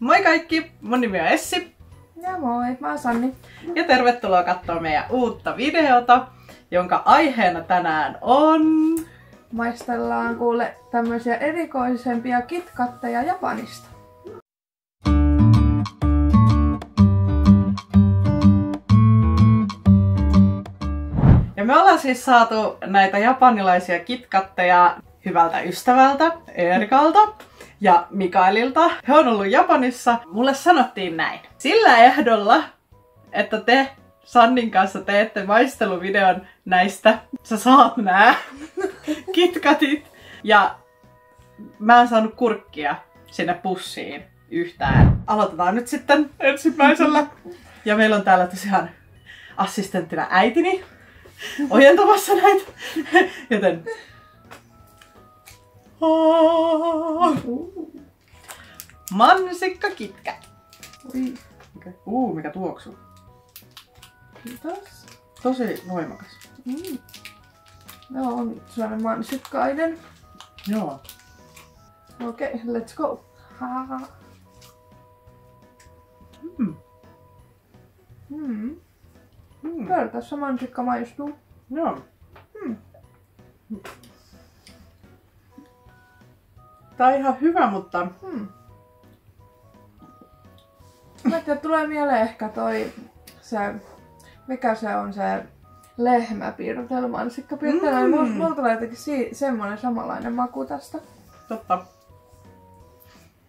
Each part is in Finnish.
Moi kaikki! Mun nimi on Essi. Ja moi, mä oon Sanni. Ja tervetuloa katsomaan meidän uutta videota, jonka aiheena tänään on... Maistellaan kuule tämmöisiä erikoisempia KitKatteja Japanista. Ja me ollaan siis saatu näitä japanilaisia KitKatteja hyvältä ystävältä, Erikalta ja Mikaelilta. He on ollut Japanissa. Mulle sanottiin näin. Sillä ehdolla, että te Sannin kanssa teette maisteluvideon näistä. Sä saat nää KitKatit. Ja mä en saanut kurkkia sinne pussiin yhtään. Aloitetaan nyt sitten ensimmäisellä. Ja meillä on täällä tosiaan assistenttina äitini ojentamassa näitä. Joten... Mansikka KitKat. Mikä tuoksu. Kiitos. Tosi voimakas. Joo, on sellainen mansikkainen. Joo. Okei, let's go. Kyllä tässä mansikka maistuu. Joo. Tää on ihan hyvä, mutta... Mä tiedän, tulee mieleen ehkä se... Mikä se on se lehmäpirtel, mansikkapirtel. Mulla tulee jotenkin semmonen samanlainen maku tästä. Totta.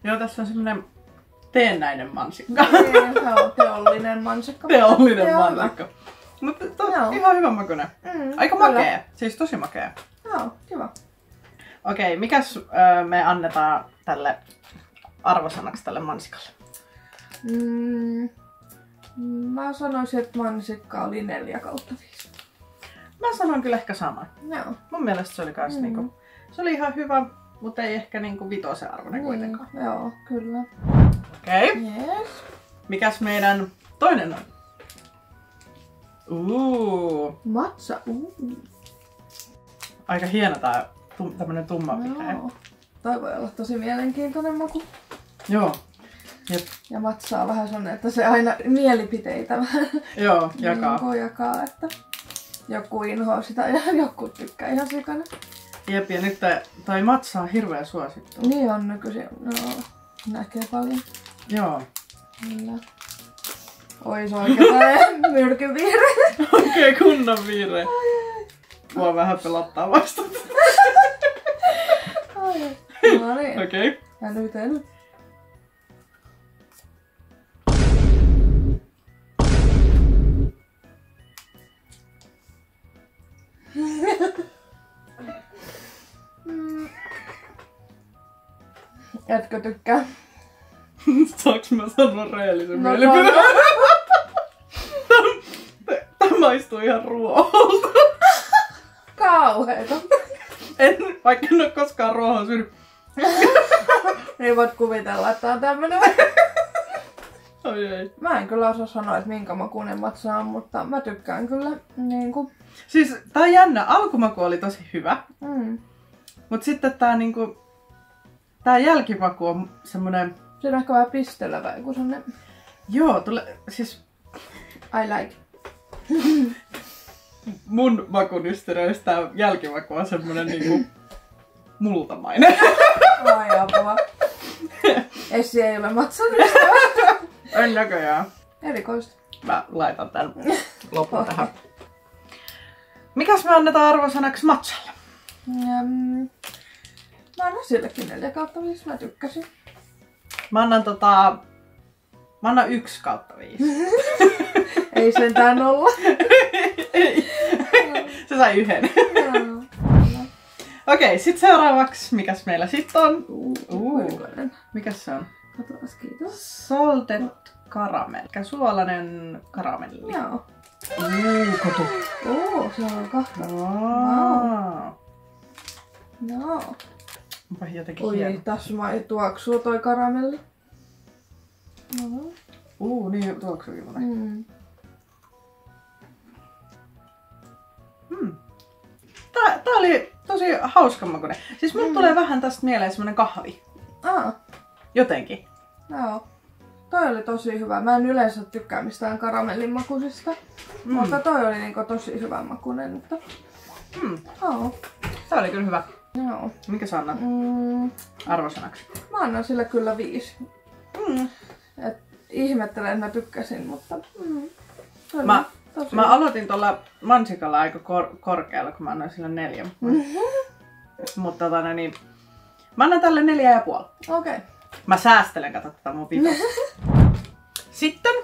Joo, tässä on semmonen teennäinen mansikka. Niin, se on teollinen mansikka. Teollinen mansikka. Mutta ihan hyvä makuinen. Aika kyllä. makea. Siis tosi makea. Joo, kiva. Okei, mikäs me annetaan tälle arvosanaksi tälle mansikalle? Mä sanoisin, että mansikka oli 4/5. Mä sanon kyllä ehkä saman. Joo. Mun mielestä se oli kans niinku... Se oli ihan hyvä, mutta ei ehkä niinku 5 arvoinen kuitenkaan. Joo, kyllä. Okei. Yes. Mikäs meidän toinen on? Matcha. Aika hieno tää tämmönen tumma vihreä. Joo. Toi voi olla tosi mielenkiintoinen maku. Joo. Jep. Ja matcha on vähän sellainen, että se aina mielipiteitä vähän Joo, jakaa. että joku inhoaa sitä ja joku tykkää ihan sikana. Jep, ja nyt toi matcha on hirveän suosittu. Niin on nykyisin. Joo, näkee paljon. Joo. Kyllä. Oi, se on oikein myrkyn vihreä. Oikein kunnon vihreä. Mua vähän pelottaa vastata. No niin. Okei. Ja nyt. Etkö tykkää? Saanko mä sanoa rehellisen No, mielipiteen? Tämä maistuu ihan ruoholta. Kauheeta. Vaikka en ole koskaan ruohon syönyt. Niin voit kuvitella, että on tämmönen. Oi ei. Mä en kyllä osaa sanoa, että minkä makuinen matcha on, mutta mä tykkään kyllä niinku. Siis tää on jännä. Alkumaku oli tosi hyvä. Mut sitten tää niinku... Tää jälkimaku on semmonen... Se on ehkä vähän pistelevä, joku semmonen. Joo, siis... I like. Mun makunystyröistä tää jälkimaku on semmonen niinku... multamainen. Ai apua. Essi ei ole matchan ystävä. En näköjään. Erikoista. Mä laitan tän lopun tähän. Mikäs me annetaan arvosanaksi matchalle? Mä annan sillekin 4/5, mä tykkäsin. Mä annan Mä annan 1/5. Ei sentään olla. Ei. Se sai 1. Okei, sit seuraavaksi, mikäs meillä sit on? Mikäs se on? Katsotaan, kiitos. Salted caramel. Suolainen karamelli. Joo. Kotu. Se on 2. Joo. Onpa jotenkin hieno. Tässä tuoksuu toi karamelli. Niin tuoksuukin mulle. Tää oli tosi hauska makuinen. Siis mulle tulee vähän tästä mieleen semmonen kahvi. Jotenkin. Joo. Toi oli tosi hyvä. Mä en yleensä tykkää mistään karamellimakuisista, mutta toi oli niinku tosi hyvän makuinen. Että... Joo. Tää oli kyllä hyvä. Joo. Mikä sä annat arvosanaksi? Mä annan sille kyllä 5. Et ihmettelen, että mä tykkäsin, mutta... Mä aloitin tuolla mansikalla aika korkealla, kun mä annoin sille 4. Mutta niin, mä annan tälle 4,5. Okei. Mä säästelen, kato tätä mun vitosta. Sitten.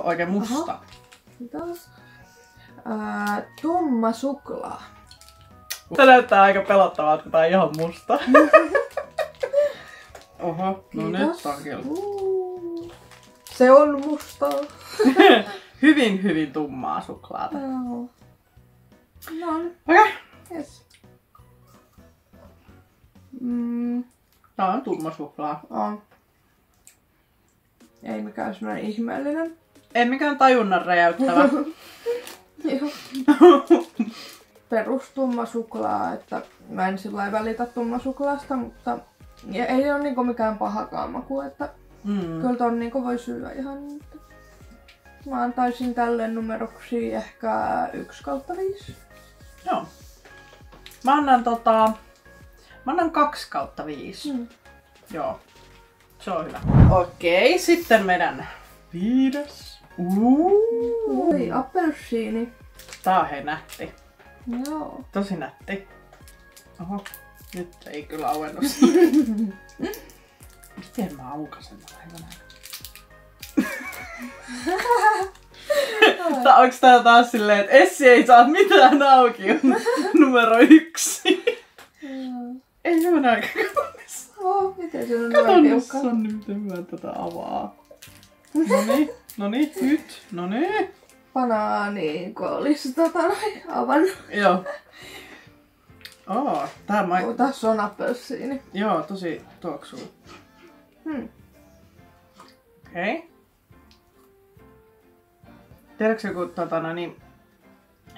Oikein musta. Kiitos. Tumma suklaa. Tää näyttää aika pelottavalta, kun tää on ihan musta. Oho, no nyt on kyllä. Se on mustaa. hyvin tummaa suklaata. No. Okei. Yes. Tää on tumma suklaa. On. Ei mikään semmoinen ihmeellinen. Ei mikään tajunnan räjäyttävä. Joo. Perus tumma suklaa, että mä en sillä lailla välitä tumma suklaasta, mutta ei ole niinku mikään pahakaan maku, että kyllä ton niinku voi syödä ihan. Mä antaisin tälle numeroksi ehkä 1/5. Joo. Mä annan 2/5. Joo. Se on hyvä. Okei, sitten meidän 5. Oi, appelsiini. Tää on hei nätti. Joo. Tosi nätti. Oho, nyt ei kyllä auennut. Miten mä aukasen tämän? Onks tää taas silleen, että Essi ei saa mitään auki numero 1? Ei hyvän aika kaunis. Miten se on Kato noin nyt Sanni, miten mä tätä avaa. Noniin, nyt. Noniin. Banaani, kun olisi avannut. Joo. Tässä on appelsiini. Joo, tosi tuoksuu. Okei. Tiedätkö joku,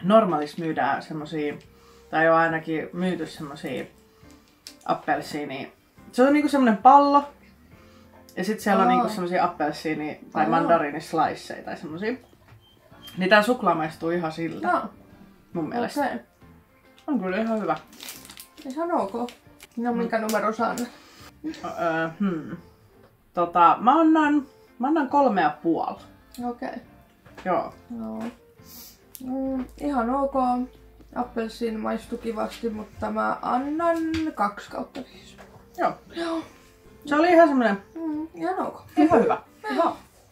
normaalissa myydään semmosia, tai on ainakin myyty semmosia appelsiiniä. Se on niinku semmonen pallo. Ja sit siellä on niinku semmosia appelsiini- tai mandariinisliceja tai semmosia. Niin tää suklaa maistuu ihan siltä. Mun mielestä. Okay. On kyllä ihan hyvä. Ihan ok. No minkä numero saan? Mä annan 3,5. Okei. Joo. No. Ihan ok. Appelsiini maistui kivasti, mutta mä annan 2/5. Joo. Se oli ihan semmonen... Ihan ok. Ihan hyvä.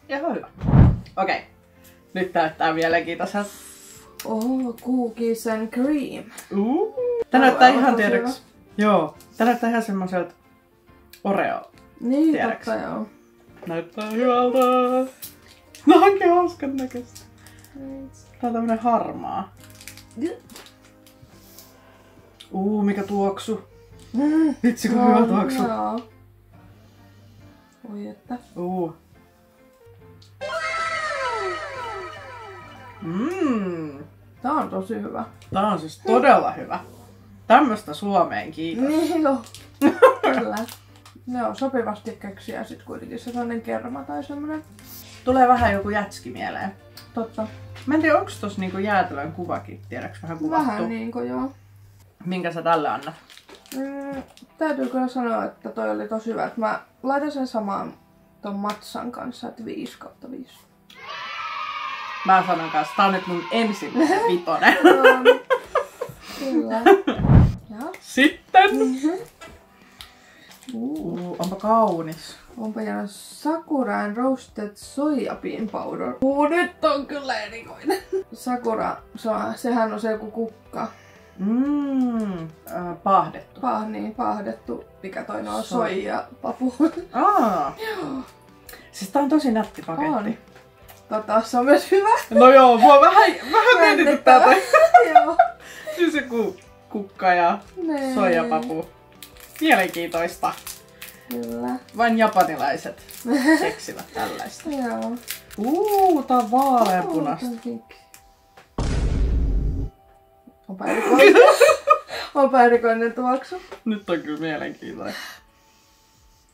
Ihan hyvä. Okei. Nyt näyttää mielenkiintoiselta. Cookies and cream. Tää näyttää ihan tiedäks. Joo. Tää näyttää ihan semmoiselta Oreo. Niin, tiedäks. totta joo. Näyttää hyvältä. No onkin hauskan näköistä. Tää on tämmönen harmaa. Mikä tuoksu. Vitsi kun hyvä tuoksu. Joo. Oi että. Tää on tosi hyvä. Tää on siis todella hyvä. Tämmöstä Suomeen kiitos. Niin joo. Kyllä. Joo, sopivasti keksiä sit kuitenkin sellainen kerma tai semmonen. Tulee vähän joku jätski mieleen. Totta. Mä en tiedä, onks tossa niinku jäätelön kuvakin, tiedäks vähän kuvattu? Vähän niinku joo. Minkä sä tälle annat? Täytyy kyllä sanoa, että toi oli tosi hyvä. Mä laitan sen samaan ton matsan kanssa, että 5/5. Mä sanon kanssa, tää on nyt mun ensimmäinen 5. Kyllä. Ja. Sitten! Onpa kaunis. Onpa jäänä Sakura and Roasted Soya Bean Powder. Nyt on kyllä erikoinen. Sakura, sehän on se joku kukka. Paahdettu. Paahdettu. Mikä toinen on soija papu. Siis tää on tosi nätti paketti. Se on myös hyvä. No joo, mua vähän mietityttää toi. Joo. Siis joku kukka ja soijapapu. Mielenkiintoista. Kyllä. Vain japanilaiset keksivät tällaista. Joo. Tää on vaaleanpunasta. Onpa erikoinen tuoksu. Nyt on kyllä mielenkiintoinen.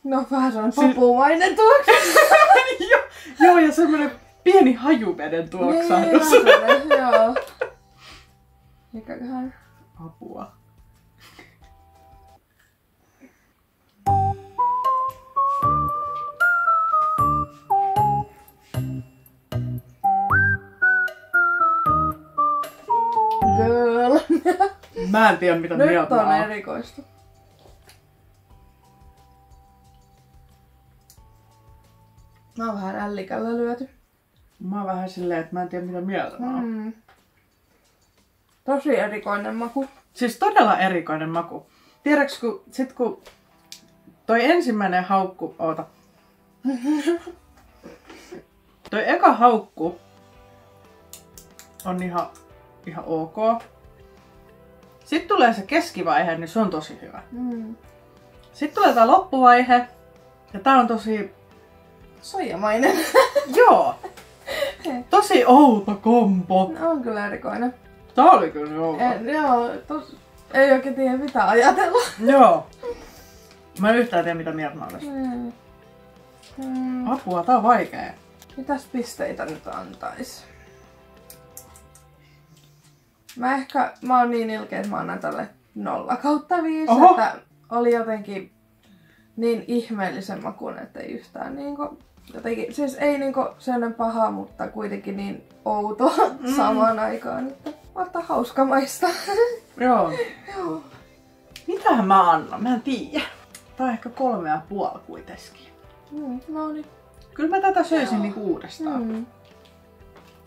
No vähän sellainen papumainen tuoksu. Joo, ja semmonen pieni hajuveden tuoksahdus. Niin, joo. Mikäköhän? Apua. Girl. Mä en tiedä mitä Nyt mieltä on mä oon. erikoista. Mä oon vähän ällikällä lyöty. Mä oon vähän silleen, että mä en tiedä mitä mieltä mä oon. Tosi erikoinen maku. Siis todella erikoinen maku. Tiedäks kun toi ensimmäinen haukku, oota. Toi eka haukku on ihan ok. Sitten tulee se keskivaihe, niin se on tosi hyvä. Sitten tulee tää loppuvaihe, ja tää on tosi... Soijamainen. Joo! Tosi outo kombo. On kyllä erikoinen. Tää oli kyllä outo. Ei oikein tiedä mitä ajatella. Joo. Mä en yhtään tiedä mitä mieltä mä olisin. Apua, tää on vaikee. Mitäs pisteitä nyt antais? Mä oon niin ilkeä, että mä annan tälle 0/5, Oho. että oli jotenkin niin ihmeellisen makuun, että ei yhtään niinku... Jotenkin, siis ei niinku sellainen paha, mutta kuitenkin niin outo samaan aikaan, että varta hauska maista. Joo. Joo. Mitähän mä annan? Mä en tiedä. Tää on ehkä 3,5 kuitenkin. No niin. Kyllä mä tätä söisin niinku uudestaan.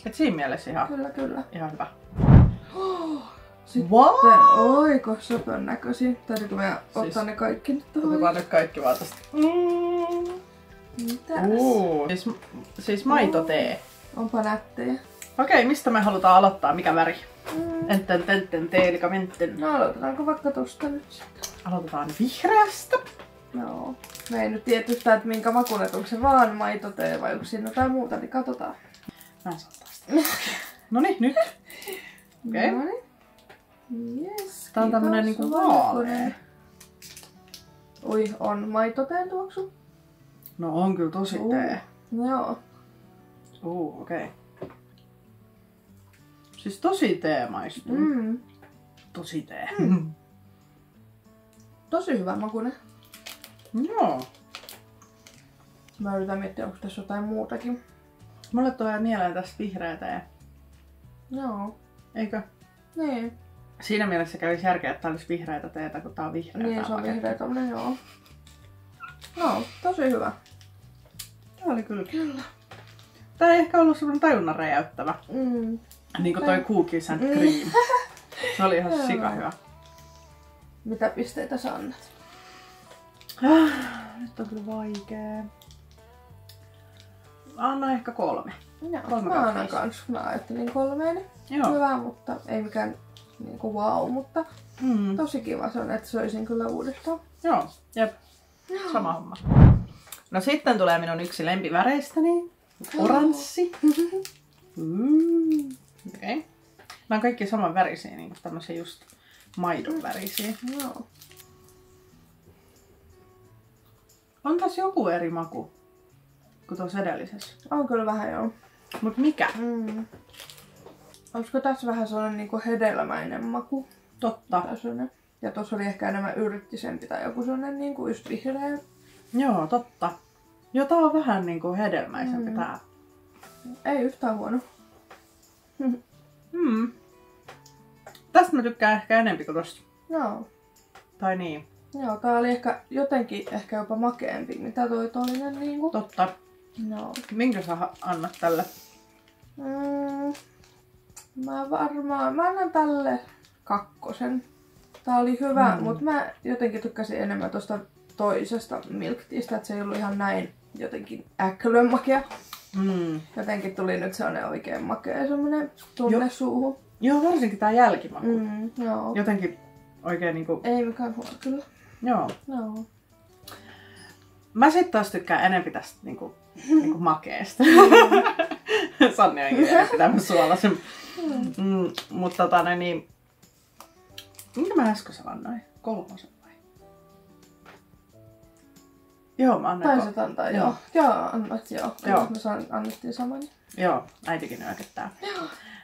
Et siinä mielessä Kyllä. ihan hyvä. Sitten, Wow! oiko söpön näköisiä? Täytyykö meidän ottaa ne kaikki nyt tuohon? Otetaan nyt kaikki vaan tästä. Mitäs? Siis maitotee. Onpa nättejä. Okei, mistä me halutaan aloittaa? Mikä väri? Enten, teelika, menten. No aloitetaanko vaikka tosta nyt sitten? Aloitetaan vihreästä. Joo. Me ei nyt tietystä, että minkä makunet, onko se vaan maitotee vai onko siinä jotain muuta, niin katsotaan. Mä en saa tästä. Noniin, nyt. Okei. Noniin. Yes, Tää on tämmönen kiitos, niinku valkoinen. vaalea. Oi, on maitoteen tuoksu. No on kyllä tosi tee. Joo. Okei. Siis tosi tee maistuu. Tosi tee. Tosi hyvä makuinen. Joo. Mä yritän miettiä, onko tässä jotain muutakin. Mulle tulee mieleen tästä vihreä tee. Joo. Eikö? Niin. Siinä mielessä kävisi järkeä, että tää olisi vihreätä teetä, kun tää on vihreä. Niin, se on vihreä tommonen, joo. No, tosi hyvä. Tää oli kyllä. Tää ei ehkä ollut semmonen tajunnan räjäyttävä. Niinku toi cookies and cream. Se oli ihan sika hyvä. Mitä pisteitä sä annat? Nyt on kyllä vaikee. Anna ehkä 3. Joo, mä annan kans. Mä ajattelin 3. Joo. Hyvä, mutta ei mikään niinku wow, mutta tosi kiva se on, että söisin kyllä uudestaan. Joo, jep. Sama homma. No sitten tulee minun yksi lempiväreistäni. Oranssi. Okei. Nämä on kaikki saman värisiä, niin kuin tämmöisiä just maidon värisiä. Joo. On tässä joku eri maku kuin tuossa edellisessä. On kyllä vähän joo. Mut mikä? Olisiko tässä vähän sellainen niinku hedelmäinen maku? Totta. Ja tuossa oli ehkä enemmän yrttisempi tai joku sellainen niinku just vihreä. Joo, totta. Joo, tää on vähän niinku hedelmäisempi tää. Ei yhtään huono. Tästä mä tykkään ehkä enempi kuin tosta. Joo. Tai niin. Joo, tää oli ehkä jotenkin jopa makeampi, mitä toi toinen niinku. Totta. Joo. Minkä sä annat tälle? Mä annan tälle 2. Tää oli hyvä, mutta mä jotenkin tykkäsin enemmän tosta toisesta milk teasta, että se ei ollut ihan näin jotenkin äkkölön makea. Jotenkin tuli nyt sellainen oikein makea semmonen tunne suuhun. Joo, varsinkin tää jälkimaku. Joo. Jotenkin oikein niinku... Ei mikään huono kyllä. Joo. Joo. Mä sit taas tykkään enempi tästä niinku makeesta. Sanni onkin enempi tämmönen suolaisen. Mutta niin... Minkä mä äsken annoin? 3 vai? Joo, mä annoin. Taisit antaa, joo. Joo, annat, joo. Joo. Me annettiin saman. Joo, äitikin nyökyttää.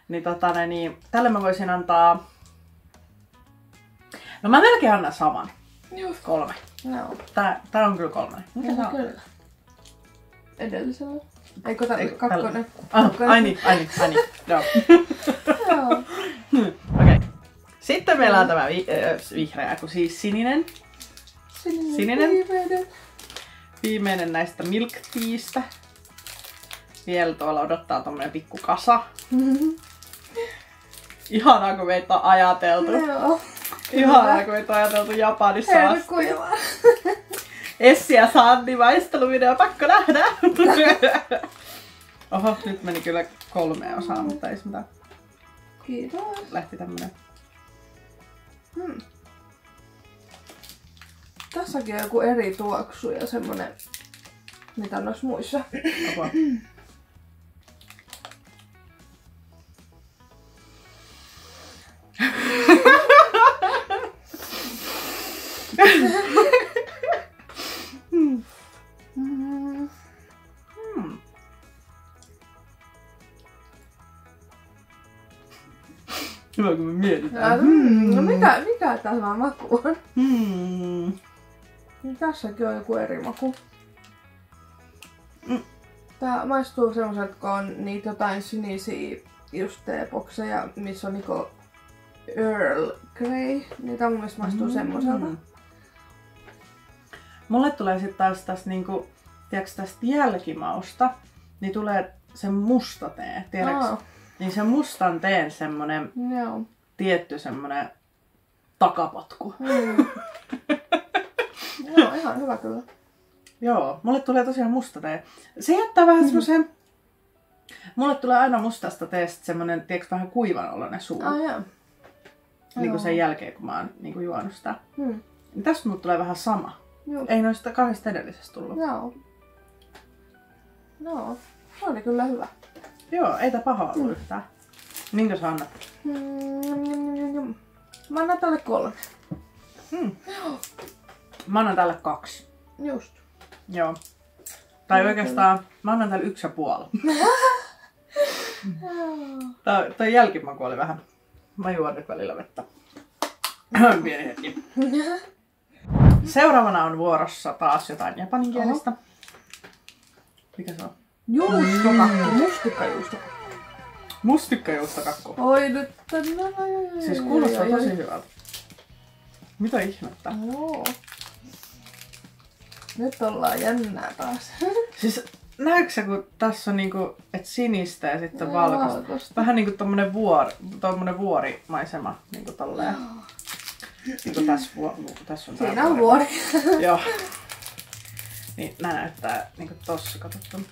Niin niin, tälle mä voisin antaa... No mä melkein annan saman. Just. 3. Joo. Tää on kyllä 3. Mikä tää on? Kyllä. Edellisellä. Eikö tää Eikö 2? Ai niin. Joo. Joo. Okei. Sitten meillä on tämä vihreä, kun siis sininen. Sininen. Viimeinen näistä milk teastä. Vielä tuolla odottaa tommonen pikku kasa. Ihanaa, kun meitä on ajateltu. Joo. Ihanaa, kun meitä on ajateltu Japanissa asti. Herkkuja. Essi ja Sanni maisteluvideo, pakko nähdä! Oho, nyt meni kyllä 3 osaa, mutta ei mitään. Kiitos. Lähti tämmönen. Tässäkin on joku eri tuoksu ja semmonen, mitä noissa muissa. Apua. Hyvä, kun me mietitään. No mikä tämä maku on? Niin tässäkin on joku eri maku. Tää maistuu semmoset, kun on niitä jotain sinisiä just teepokseja, missä on niinku Earl Grey. Niitä mun mielestä maistuu semmoselta. Mulle tulee sit taas tästä niinku, tiiäks tästä jälkimausta, niin tulee se musta tee, tiedäks? Niin se mustan teen semmonen tietty semmonen takapotku. Joo, ihan hyvä kyllä. Joo, mulle tulee tosiaan musta tee. Se jättää vähän semmosen... Mulle tulee aina mustasta teestä semmonen, tiiäks, vähän kuivan oloinen suu. Niinku sen jälkeen, kun mä oon niinku juonut sitä. Niin tästä mulle tulee vähän sama. Joo. Ei noista 2 edellisestä tullut. Joo. No, se oli kyllä hyvä. Joo, ei tää paha ollut yhtään. Minkä sä annat? Mä annan tälle 3. Mä annan tälle 2. Just. Joo. Tai oikeastaan mä annan tälle 1,5. Toi jälkimaku oli vähän. Mä juon nyt välillä vettä. Pieni hetki. Seuraavana on vuorossa taas jotain japaninkielistä. Mikä se on? Juustokakku, mustikkajuustokakku. Mustikkajuustokakku. Oi nyt. Siis kuulostaa tosi hyvältä. Mitä ihmettä? Joo. Nyt ollaan jännää taas. Siis näetkö kun tässä on niinku, et sinistä ja sitten valkoista? Vähän niinku tommonen vuorimaisema. Niinku tolleen. Niinku tässä on siinä on vuori. Joo. Niin nää näyttää niinku tossa, kato ton.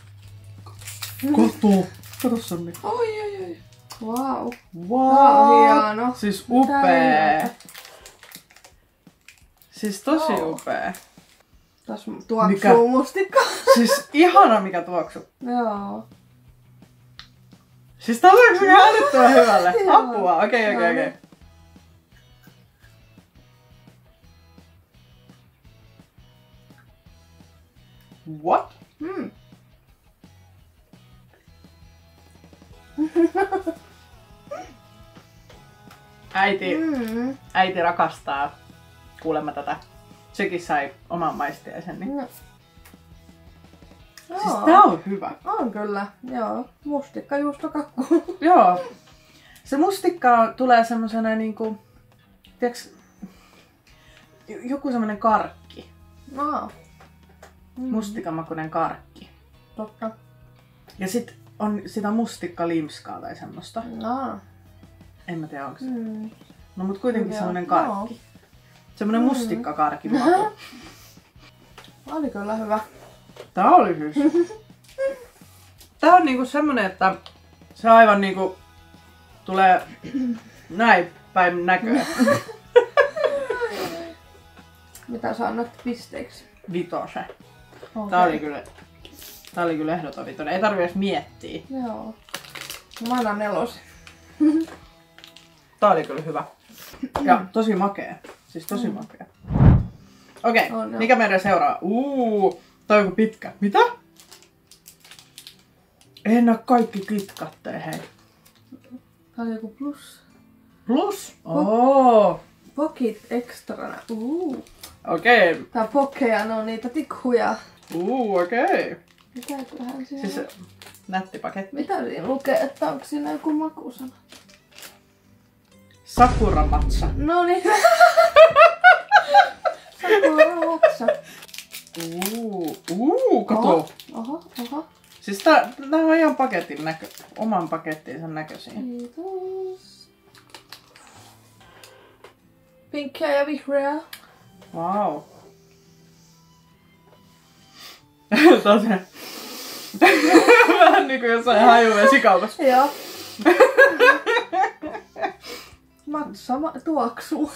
Kato Sanni. Oi. Wow. Wow. Hieno. Siis upee. Siis tosi upee. Tässä tuoksuu mustikka. Siis ihana mikä tuoksu. Joo. Siis tää tuoksuu ihan älyttömän hyvälle. Apua. Okei. What? Äiti rakastaa kuulemma tätä. Sekin sai oman maistiaisen. Niin. No. Siis tää on hyvä. On kyllä, joo. Mustikkajuustokakku. Joo. Se mustikka tulee semmosena niinku... Tiiäks... Joku semmonen karkki. Mustikamakuinen karkki. Totta. Ja sit on sitä mustikkalimskaa tai semmoista. En mä tiedä onko se. No mut kuitenkin semmonen karkki. Semmonen mustikkakarkki maku. Oli kyllä hyvä. Tää oli hyvä. Tää on niinku semmonen, että se aivan niinku tulee näin päin näköä. Mitä sä annat pisteeksi? 5. Okay. Tää oli kyllä ehdoton 5. Ei tarvii edes miettiä. Joo. Mä annan 4. Tää oli kyllä hyvä. Ja tosi makea. Siis tosi makea. Okei, mikä meidän seuraa? Toi onko pitkä? Mitä? En oo kaikki KitKatteja, hei. Tää oli joku plus. Plus? Oo. Pocket extrana. Okei. Okay. Tää pokkeja, ne on niitä tikkuja. Okei. Okay. Mitäköhän siinä Siis nätti paketti. Mitä siinä lukee, että onko siinä joku makusana? Sakura matcha. No niin. Sakura matcha. Kato. Oho. Siis tää on ihan oman pakettinsa näköisiä. Kiitos. Pinkkiä ja vihreää. Wow. Tää on se. Vähän niinku jossain hajuvesikaupassa. Joo. Matsa tuoksuu.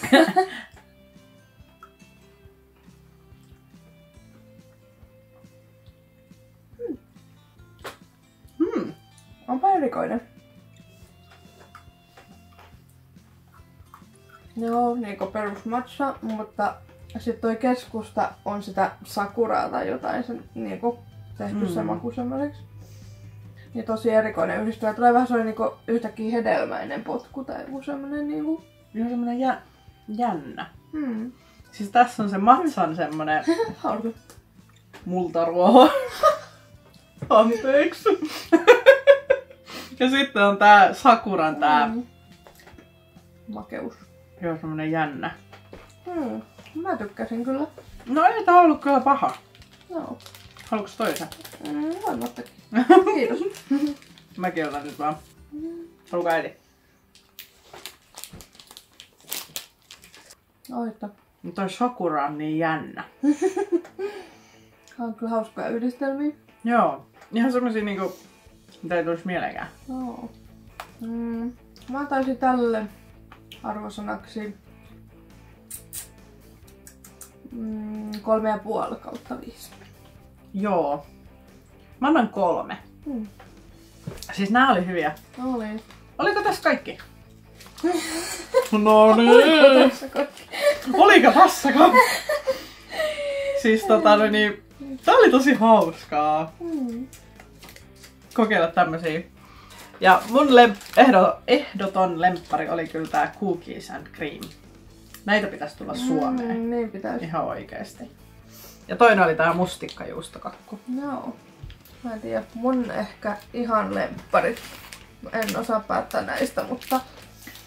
Onpa erikoinen. Joo, niinku perus matcha, mutta sitten toi keskusta on sitä sakuraa tai jotain sen niinku tehty se maku semmoiseksi. Niin tosi erikoinen yhdistelmä. Tulee vähän sellainen niinku yhtäkkiä hedelmäinen potku tai joku semmonen niinku. Ihan semmonen jännä. Hmm. Siis tässä on se matsan semmonen Hauska. multaruoho. Anteeksi. Ja sitten on tää sakuran tää. Makeus. Joo, semmonen jännä. Mä tykkäsin kyllä. No ei tää ollut kyllä paha. Joo. Haluatko toisen? Varmastikin. Kiitos. Mäkin otan nyt vaan. Haluatko äiti? Oita. Mutta toi sakura on niin jännä. On kyllä hauskoja yhdistelmiä. Joo. Ihan semmosia niinku, mitä ei tulisi mieleenkään. Joo. Mä antaisin tälle arvosanaksi 3,5/5. Joo. Mä annan 3. Siis nää oli hyviä. Oli. Oliko tässä kaikki? No niin. Oliko tässä kaikki? Oliko tässäkään? Siis niin, tää oli tosi hauskaa. Kokeilla tämmösiä. Ja mun ehdoton lemppari oli kyllä tää Cookies and Cream. Näitä pitäisi tulla Suomeen. Niin pitäisi. Ihan oikeesti. Ja toinen oli tää mustikkajuustokakku. Joo. Mä en tiedä, mun ehkä ihan lempparit. En osaa päättää näistä, mutta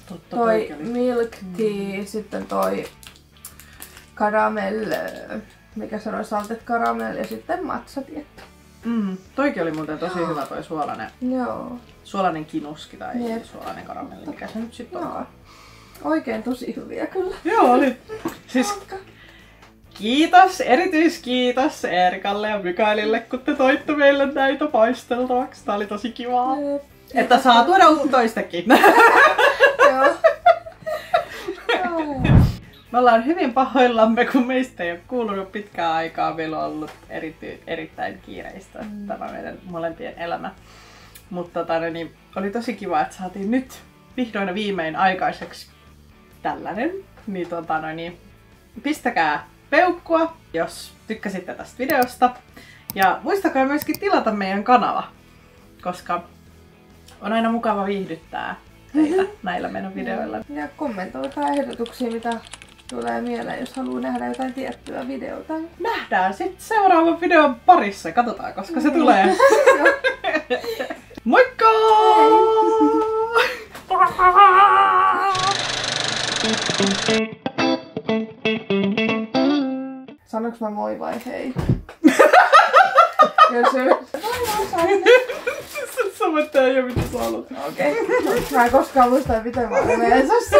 Totta, toi milk tea, sitten toi karamell, mikä se oli, salted caramel ja sitten matcha tietty. Toikin oli muuten tosi hyvä toi suolainen. Joo. Suolainen kinuski tai Jep. suolainen karamelli, mikä se nyt sitten on. Oikein tosi hyviä kyllä. Joo, oli. Siis kiitos, erityiskiitos Erikalle ja Mikaelille, kun te toitte meille näitä paisteltavaksi. Tää oli tosi kivaa. Että saa tuoda toistakin. Joo. Me ollaan hyvin pahoillamme, kun meistä ei ole kuulunut pitkään aikaa. Meillä on ollut erittäin kiireistä tämä meidän molempien elämä. Mutta niin, oli tosi kiva, että saatiin nyt vihdoin ja viimein aikaiseksi tällainen. Niin, niin, pistäkää peukkua, jos tykkäsitte tästä videosta. Ja muistakaa myöskin tilata meidän kanava, koska on aina mukava viihdyttää teitä näillä meidän videoilla. Ja kommentoikaa ehdotuksia, mitä tulee mieleen, jos haluaa nähdä jotain tiettyä videota. Nähdään sitten seuraavan videon parissa. Katsotaan, koska se tulee. Moikka! Sanoinko mä moi vai hei? Sä voit tehdä mitä sä haluat. Okei. Mä en koskaan muista, miten mä olen Veesassa.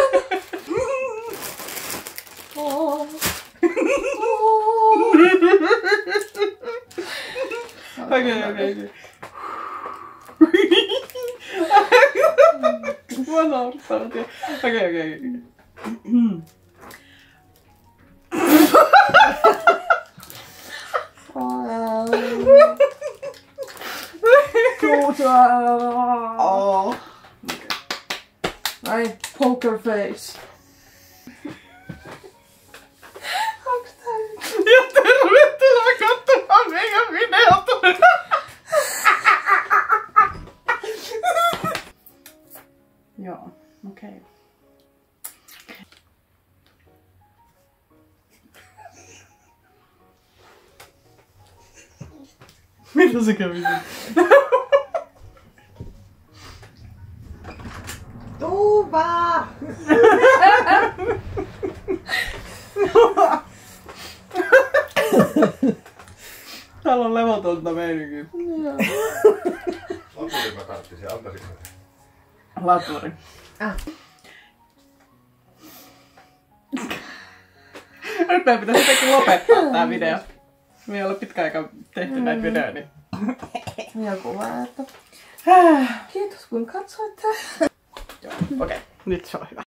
Okei. Mua naurattaa. Okei. Oh. Ai, poker face. Onks tää nyt? Ja tervetuloa katsomaan meidän videolta. Joo, okei. Okay. Mitä se kävi? Tuuba! Täällä on levotonta meininkiä. Laturi mä tarttisin, antaisin. Laturi. Nyt meidän pitäisi jotenkin lopettaa tää video. Me ei ole pitkä aika tehty näitä videoita, niin... Joku vaan, että kiitos kun katsoitte. Joo, okei. Nyt se on hyvä.